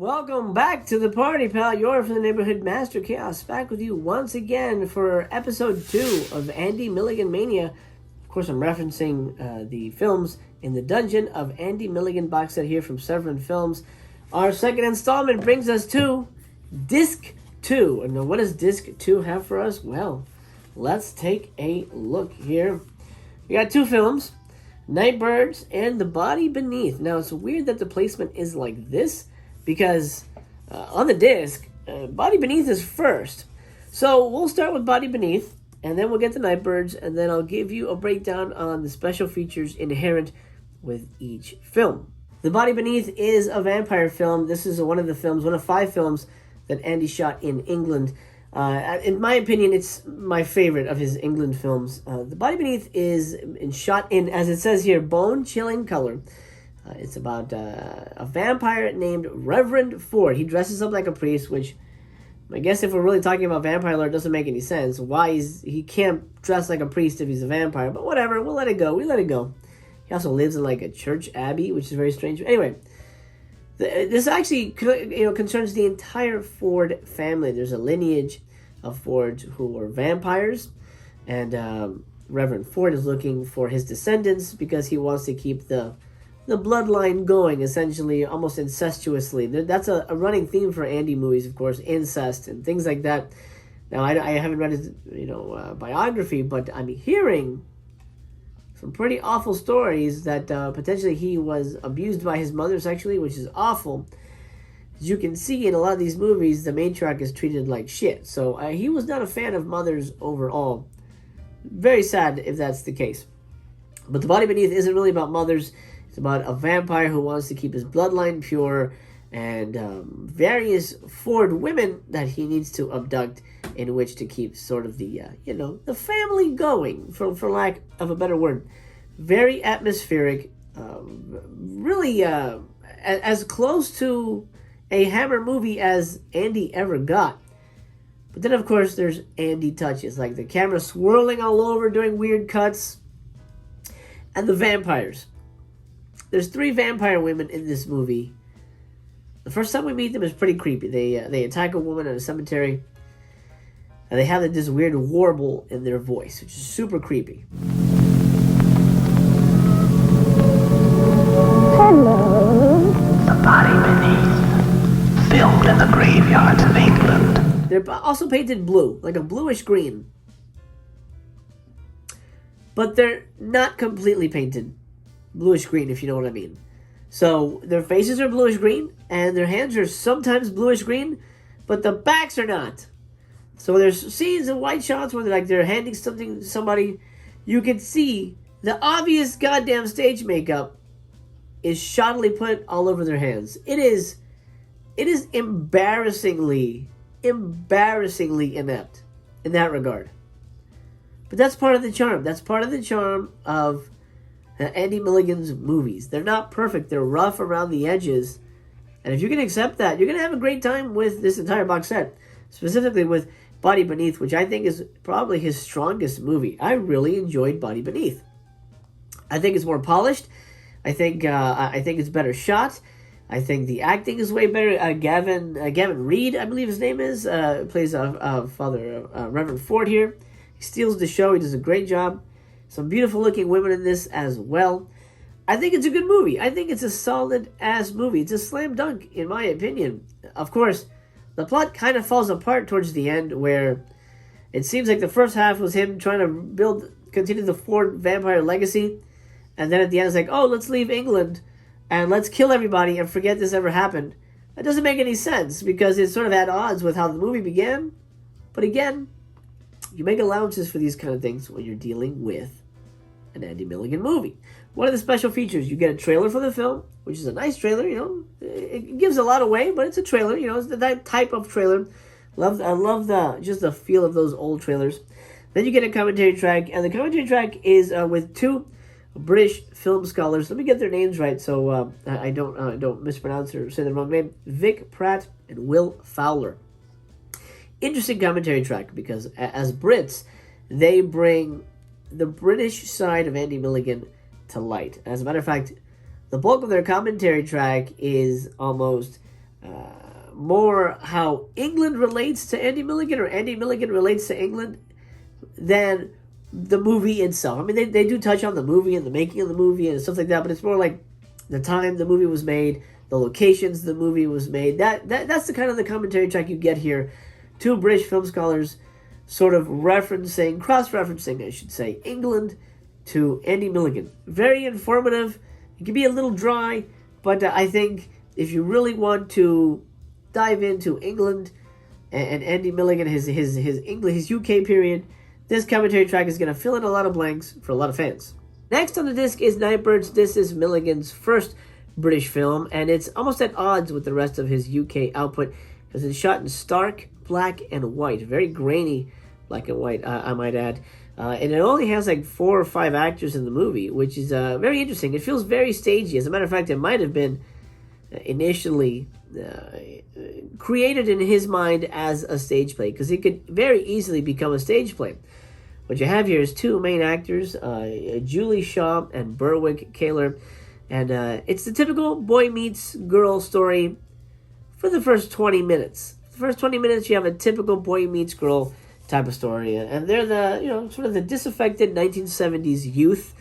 Welcome back to the party, pal. You're from the neighborhood Master Chaos, back with you once again for episode 2 of Andy Milligan Mania. Of course, I'm referencing the films in the Dungeon of Andy Milligan box set here from Severin Films. Our second installment brings us to Disc 2. And now what does Disc 2 have for us? Well, let's take a look here. We got 2 films, Nightbirds and The Body Beneath. Now, it's weird that the placement is like this, because on the disc, Body Beneath is first. So we'll start with Body Beneath, and then we'll get to Nightbirds, and then I'll give you a breakdown on the special features inherent with each film. The Body Beneath is a vampire film. This is one of 5 films that Andy shot in England. In my opinion, it's my favorite of his England films. The Body Beneath is shot in, as it says here, bone-chilling color. It's about a vampire named Reverend Ford. He dresses up like a priest, which I guess if we're really talking about vampire lore, it doesn't make any sense. Why he can't dress like a priest if he's a vampire, but whatever, we'll let it go. We let it go. He also lives in like a church abbey, which is very strange. Anyway, this actually concerns the entire Ford family. There's a lineage of Fords who were vampires, and Reverend Ford is looking for his descendants because he wants to keep the bloodline going, essentially, almost incestuously. That's a running theme for Andy movies, of course, incest and things like that. Now, I haven't read his biography, but I'm hearing some pretty awful stories that potentially he was abused by his mother sexually, which is awful. As you can see in a lot of these movies, the matriarch is treated like shit. So he was not a fan of mothers overall. Very sad if that's the case. But The Body Beneath isn't really about mothers. It's about a vampire who wants to keep his bloodline pure, and various Ford women that he needs to abduct in which to keep sort of the family going, for lack of a better word. Very atmospheric, really as close to a Hammer movie as Andy ever got. But then, of course, there's Andy touches, like the camera swirling all over, doing weird cuts, and the vampires. There's 3 vampire women in this movie. The first time we meet them is pretty creepy. They attack a woman at a cemetery, and they have this weird warble in their voice, which is super creepy. Hello. The Body Beneath, filmed in the graveyards of England. They're also painted blue, like a bluish green. But they're not completely painted bluish green, if you know what I mean. So their faces are bluish green, and their hands are sometimes bluish green, but the backs are not. So there's scenes and white shots where they're handing something to somebody. You can see the obvious goddamn stage makeup is shoddily put all over their hands. It is embarrassingly inept in that regard. But that's part of the charm. That's part of the charm of Andy Milligan's movies. They're not perfect. They're rough around the edges. And if you can accept that, you're going to have a great time with this entire box set. Specifically with Body Beneath, which I think is probably his strongest movie. I really enjoyed Body Beneath. I think it's more polished. I think it's better shot. I think the acting is way better. Gavin Reed, I believe his name is, plays Father Reverend Ford here. He steals the show. He does a great job. Some beautiful looking women in this as well. I think it's a good movie. I think it's a solid ass movie. It's a slam dunk in my opinion. Of course, the plot kind of falls apart towards the end, where it seems like the first half was him trying to continue the Ford vampire legacy, and then at the end it's like, oh, let's leave England and let's kill everybody and forget this ever happened. That doesn't make any sense, because it's sort of at odds with how the movie began. But again, you make allowances for these kind of things when you're dealing with an Andy Milligan movie. One of the special features, you get a trailer for the film, which is a nice trailer, It gives a lot away, but it's a trailer, It's that type of trailer. I love the feel of those old trailers. Then you get a commentary track, and the commentary track is with 2 British film scholars. Let me get their names right so I don't mispronounce or say the wrong name. Vic Pratt and Will Fowler. Interesting commentary track, because as Brits, they bring the British side of Andy Milligan to light. As a matter of fact, the bulk of their commentary track is almost more how England relates to Andy Milligan or Andy Milligan relates to England than the movie itself. I mean, they do touch on the movie and the making of the movie and stuff like that, but it's more like the time the movie was made, the locations the movie was made. That's the kind of the commentary track you get here. Two British film scholars sort of cross-referencing, I should say, England to Andy Milligan. Very informative. It can be a little dry, but I think if you really want to dive into England and Andy Milligan, his UK period, this commentary track is going to fill in a lot of blanks for a lot of fans. Next on the disc is Nightbirds. This is Milligan's first British film, and it's almost at odds with the rest of his UK output because it's shot in stark black and white, very grainy black and white, I might add. And it only has like 4 or 5 actors in the movie, which is very interesting. It feels very stagey. As a matter of fact, it might have been initially created in his mind as a stage play, because it could very easily become a stage play. What you have here is 2 main actors, Julie Shaw and Berwick Kaler, and it's the typical boy meets girl story for the first 20 minutes. The first 20 minutes, you have a typical boy meets girl type of story, and they're the, sort of the disaffected 1970s youth,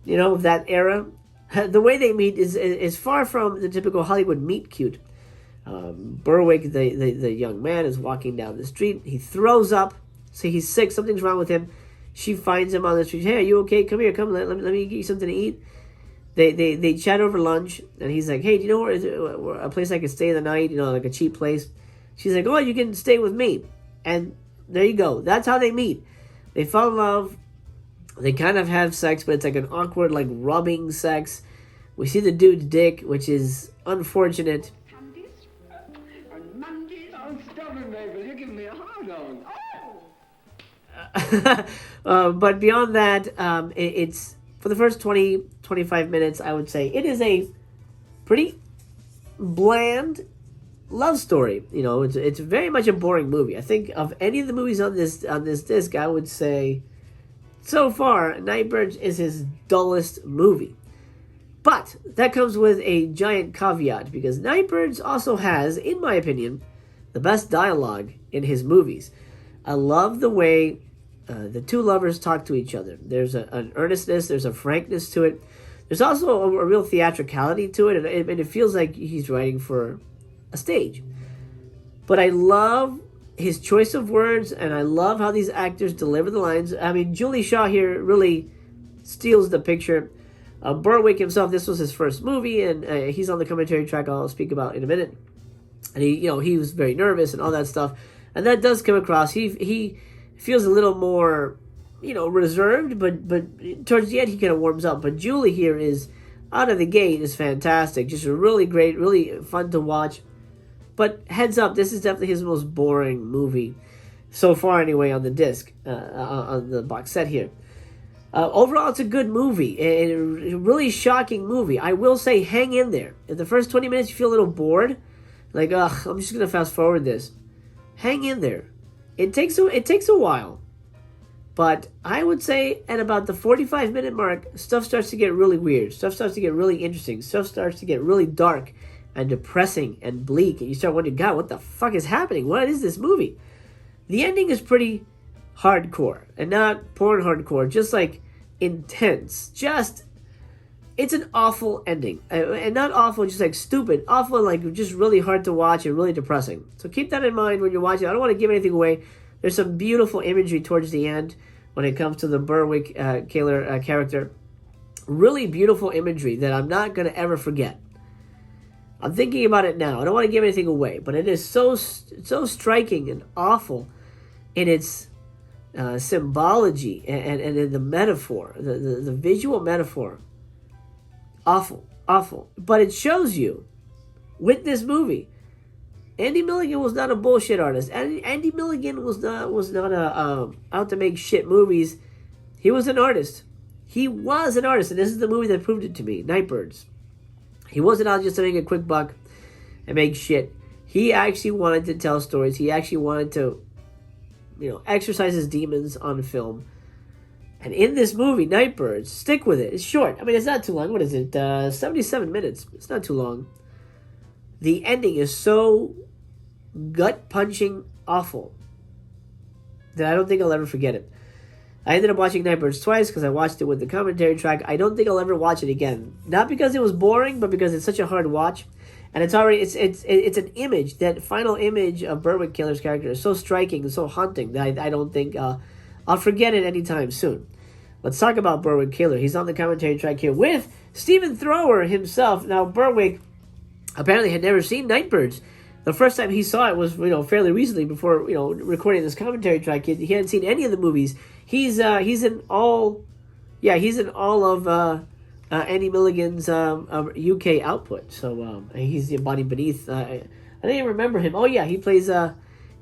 of that era. The way they meet is far from the typical Hollywood meet cute. Berwick, the young man, is walking down the street. He throws up. So he's sick. Something's wrong with him. She finds him on the street. Hey, are you okay? Come here. Come. Let me get you something to eat. They chat over lunch, and he's like, hey, do you know where a place I could stay the night? Like a cheap place. She's like, oh, you can stay with me. And there you go. That's how they meet. They fall in love. They kind of have sex, but it's like an awkward, like rubbing sex. We see the dude's dick, which is unfortunate. But beyond that, it's for the first 20-25 minutes, I would say it is a pretty bland love story. It's very much a boring movie. I think of any of the movies on this disc, I would say so far Nightbirds is his dullest movie. But that comes with a giant caveat, because Nightbirds also has, in my opinion, the best dialogue in his movies. I love the way the 2 lovers talk to each other. There's an earnestness, there's a frankness to it. There's also a real theatricality to it, and it feels like he's writing for a stage. But I love his choice of words, and I love how these actors deliver the lines. I mean, Julie Shaw here really steals the picture. Berwick himself, this was his first movie, and he's on the commentary track I'll speak about in a minute. And he was very nervous and all that stuff, and that does come across. He feels a little more, reserved, but towards the end he kind of warms up. But Julie here is out of the gate is fantastic, just really great, really fun to watch. But heads up, this is definitely his most boring movie so far, anyway, on the disc, on the box set here. Overall, it's a good movie, a really shocking movie. I will say, hang in there. If the first 20 minutes you feel a little bored, like, I'm just gonna fast forward this. Hang in there. It takes a while, but I would say at about the 45-minute mark, stuff starts to get really weird. Stuff starts to get really interesting. Stuff starts to get really dark and depressing and bleak, and you start wondering, God, what the fuck is happening? What is this movie? The ending is pretty hardcore, and not porn hardcore, just like intense. It's an awful ending, and not awful, just like stupid, awful, like just really hard to watch and really depressing. So keep that in mind when you're watching. I don't want to give anything away. There's some beautiful imagery towards the end when it comes to the Berwick Kaler character. Really beautiful imagery that I'm not going to ever forget. I'm thinking about it now. I don't want to give anything away, but it is so striking and awful in its symbology and in the metaphor, the visual metaphor. Awful. But it shows you, with this movie, Andy Milligan was not a bullshit artist. Andy Milligan was not out to make shit movies. He was an artist. He was an artist, and this is the movie that proved it to me, Nightbirds. He wasn't out just to make a quick buck and make shit. He actually wanted to tell stories. He actually wanted to, exercise his demons on film. And in this movie, Nightbirds, stick with it. It's short. I mean, it's not too long. What is it? 77 minutes. It's not too long. The ending is so gut-punching awful that I don't think I'll ever forget it. I ended up watching Nightbirds twice because I watched it with the commentary track. I don't think I'll ever watch it again. Not because it was boring, but because it's such a hard watch. And it's an image, that final image of Berwick Killer's character is so striking and so haunting that I don't think I'll forget it anytime soon. Let's talk about Berwick Killer. He's on the commentary track here with Stephen Thrower himself. Now, Berwick apparently had never seen Nightbirds. The first time he saw it was, fairly recently before, recording this commentary track. He hadn't seen any of the movies. He's in all of Andy Milligan's UK output. So he's the body beneath. I didn't even remember him. Oh yeah, he plays the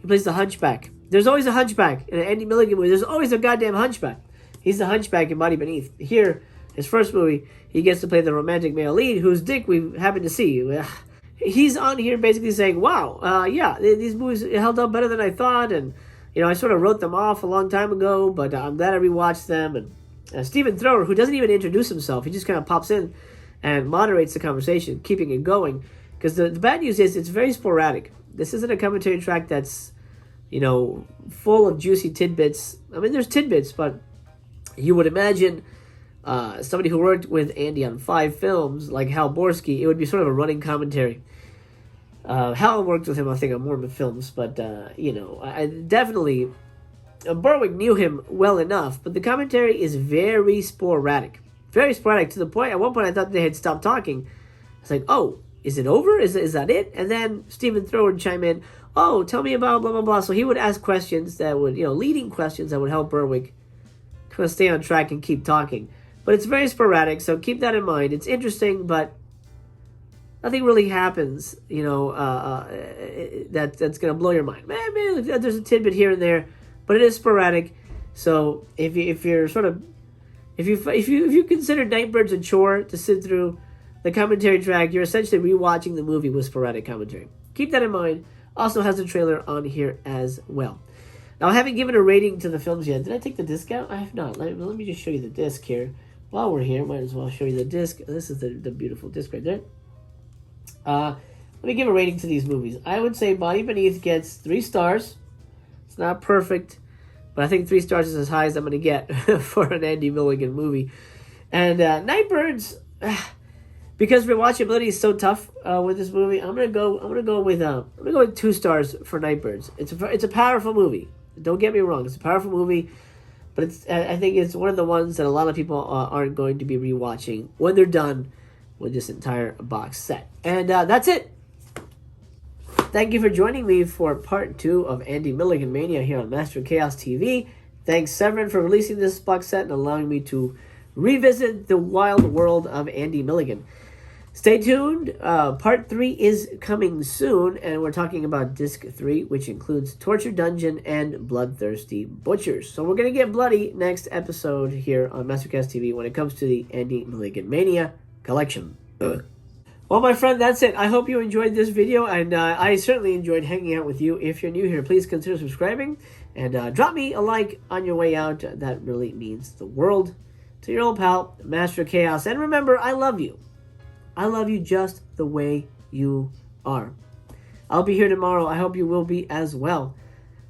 Hunchback. There's always a Hunchback in an Andy Milligan movie. There's always a goddamn Hunchback. He's the Hunchback in Body Beneath. Here, his first movie, he gets to play the romantic male lead, whose dick we happen to see. He's on here basically saying, wow, these movies held up better than I thought, and I sort of wrote them off a long time ago, but I'm glad I rewatched them. And Stephen Thrower, who doesn't even introduce himself, he just kind of pops in and moderates the conversation, keeping it going. Because the bad news is it's very sporadic. This isn't a commentary track that's, full of juicy tidbits. I mean, there's tidbits, but you would imagine somebody who worked with Andy on 5 films, like Hal Borsky, it would be sort of a running commentary. Hal worked with him, I think, on Mormon films, but, I definitely... Berwick knew him well enough, but the commentary is very sporadic. Very sporadic, to the point, at one point I thought they had stopped talking. It's like, oh, is it over? Is that it? And then Stephen Thrower would chime in, oh, tell me about blah, blah, blah. So he would ask questions that would, leading questions that would help Berwick kind of stay on track and keep talking. But it's very sporadic, so keep that in mind. It's interesting, but nothing really happens, that's going to blow your mind. Man, there's a tidbit here and there, but it is sporadic. So if you consider Nightbirds a chore to sit through the commentary track, you're essentially rewatching the movie with sporadic commentary. Keep that in mind. Also has the trailer on here as well. Now, I haven't given a rating to the films yet. Did I take the disc out? I have not. Let me just show you the disc here. While we're here, might as well show you the disc. This is the beautiful disc right there. Let me give a rating to these movies. I would say Body Beneath gets 3 stars. It's not perfect, but I think 3 stars is as high as I'm going to get for an Andy Milligan movie. And Nightbirds, because rewatchability is so tough with this movie, I'm gonna go with 2 stars for Nightbirds. It's a powerful movie. Don't get me wrong, it's a powerful movie, but I think it's one of the ones that a lot of people aren't going to be rewatching when they're done with this entire box set. And that's it. Thank you for joining me for part 2 of Andy Milligan Mania here on Master Chaos TV. Thanks, Severin, for releasing this box set and allowing me to revisit the wild world of Andy Milligan. Stay tuned. Part 3 is coming soon, and we're talking about Disc 3, which includes Torture Dungeon and Bloodthirsty Butchers. So we're going to get bloody next episode here on Mastercast TV when it comes to the Andy Milligan Mania collection. Well, my friend, that's it. I hope you enjoyed this video, and I certainly enjoyed hanging out with you. If you're new here, please consider subscribing, and drop me a like on your way out. That really means the world. To your old pal, Master Chaos. And remember, I love you. I love you just the way you are. I'll be here tomorrow. I hope you will be as well,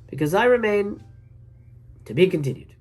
because I remain to be continued.